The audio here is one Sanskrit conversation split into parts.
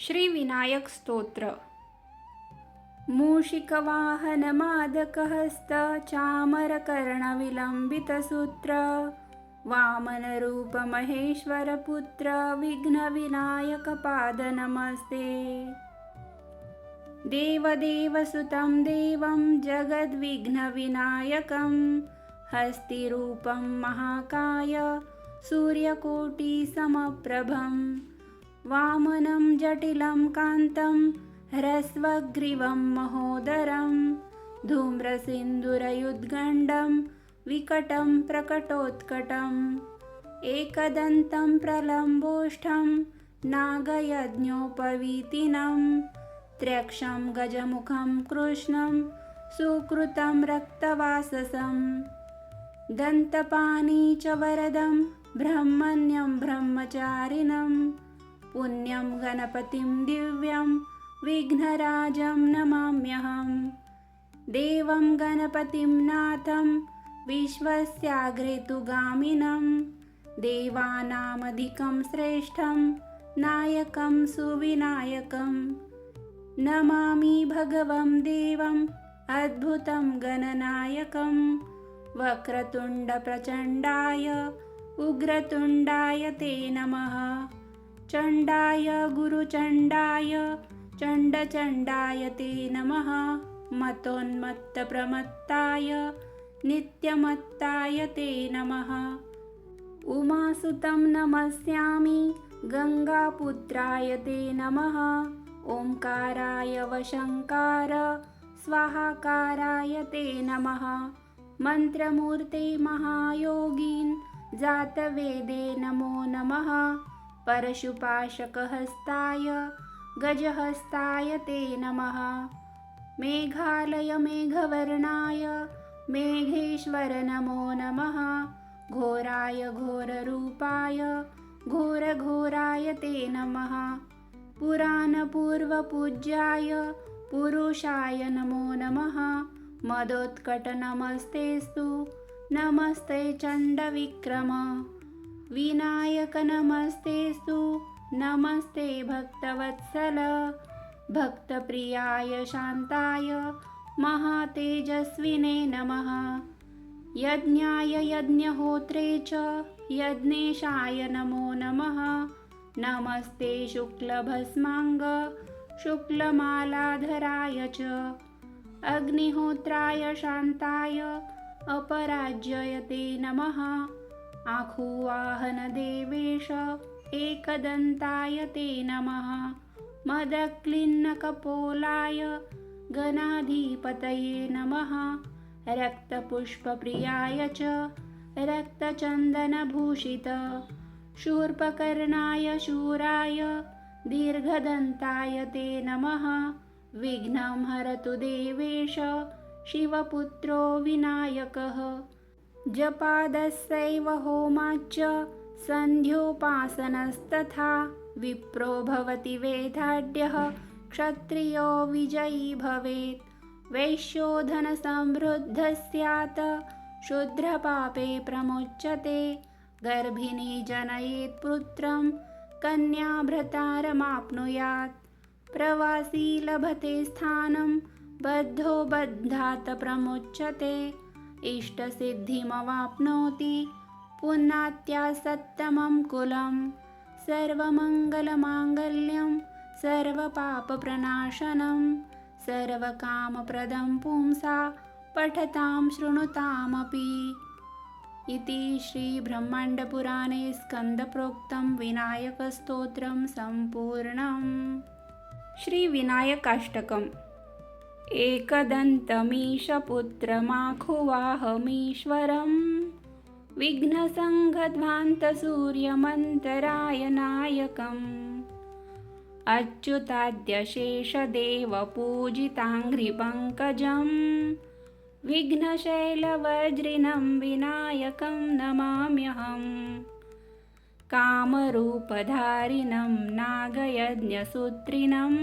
श्री विनायक स्तोत्र। मूषिकवाहनमादकहस्त चामरकर्णविलम्बितसूत्र वामनरूपमहेश्वरपुत्र विघ्नविनायकपाद नमस्ते। देवदेवसुतं देवं जगद्विघ्नविनायकं हस्तिरूपं महाकाय सूर्यकोटिसमप्रभं वामनं जटिलं कान्तं ह्रस्वग्रीवं महोदरं धूम्रसिन्दूरयुद्गण्डं विकटं प्रकटोत्कटम् एकदन्तं प्रलम्बोष्ठं नागयज्ञोपवीतिनं त्र्यक्षं गजमुखं कृष्णं सुकृतं रक्तवाससं दन्तपाणी च वरदं ब्रह्मण्यं ब्रह्मचारिणं पुण्यं गणपतिं दिव्यं विघ्नराजं नमाम्यहं। देवं गणपतिं नाथं विश्वस्याग्रेतुगामिनं देवानामधिकं श्रेष्ठं नायकं सुविनायकं नमामि भगवं देवम् अद्भुतं गणनायकं वक्रतुण्डप्रचण्डाय उग्रतुण्डाय ते नमः। चण्डाय गुरुचण्डाय चण्डचण्डाय ते नमः। मतोन्मत्तप्रमत्ताय नित्यमत्ताय ते नमः। उमासुतं नमस्यामि गङ्गापुत्राय ते नमः। ओंकाराय वशङ्कार स्वाहाकाराय ते नमः। मन्त्रमूर्ते महायोगीन् जातवेदे नमो नमः। परशुपाशकहस्ताय गजहस्ताय ते नमः। मेघालय मेघवर्णाय मेघेश्वर नमो नमः। घोराय घोररूपाय घोरघोराय ते नमः। पुराणपूर्वपूज्याय पुरुषाय नमो नमः। मदोत्कटनमस्तेस्तु नमस्ते चण्डविक्रम। विनायक नमस्तेस्तु नमस्ते भक्तवत्सल। भक्तप्रियाय शान्ताय महातेजस्विने नमः। यज्ञाय यज्ञहोत्रे च यज्ञेशाय नमो नमः। नमस्ते शुक्लभस्मांग शुक्लमालाधराय च अग्निहोत्राय शान्ताय अपराज्ययते नमः। आखुवाहनदेवेश एकदन्ताय ते नमः। मदक्लिन्नकपोलाय गणाधिपतये नमः। रक्तपुष्पप्रियाय च रक्तचन्दनभूषित शूर्पकर्णाय शूराय दीर्घदन्ताय ते नमः। विघ्नं हरतु देवेश शिवपुत्रो विनायकः। जपादस्यैव होमाच्च सन्ध्योपासनस्तथा विप्रो भवति वेदाढ्यः क्षत्रियो विजयी भवेत्। वैश्यो धनसमृद्धः स्यात् शूद्रपापे प्रमुच्यते। गर्भिणी जनयेत् पुत्रं कन्या भ्रातारमाप्नुयात्। प्रवासी लभते स्थानं बद्धो बद्धात् प्रमुच्यते। इष्टसिद्धिमवाप्नोति पुनात्या सत्तमं कुलं। सर्वमङ्गलमाङ्गल्यं सर्वपापप्रणाशनं सर्वकामप्रदं पुंसा पठतां शृणुतामपि। इति श्रीब्रह्माण्डपुराणे स्कन्दप्रोक्तं विनायकस्तोत्रं सम्पूर्णम्। श्रीविनायकाष्टकम्। एकदन्तमीशपुत्रमाखुवाहमीश्वरं विघ्नसङ्घध्वान्तसूर्यमन्तरायनायकम् अच्युताद्यशेषदेवपूजिताङ्घ्रिपङ्कजं विघ्नशैलवज्रिनं विनायकं नमाम्यहम्। कामरूपधारिणं नागयज्ञसूत्रिणं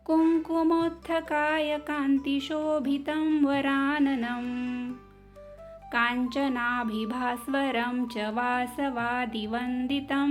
कुङ्कुमोत्थकाय कान्तिशोभितं वराननं काञ्चनाभिभास्वरं च वासवादिवन्दितं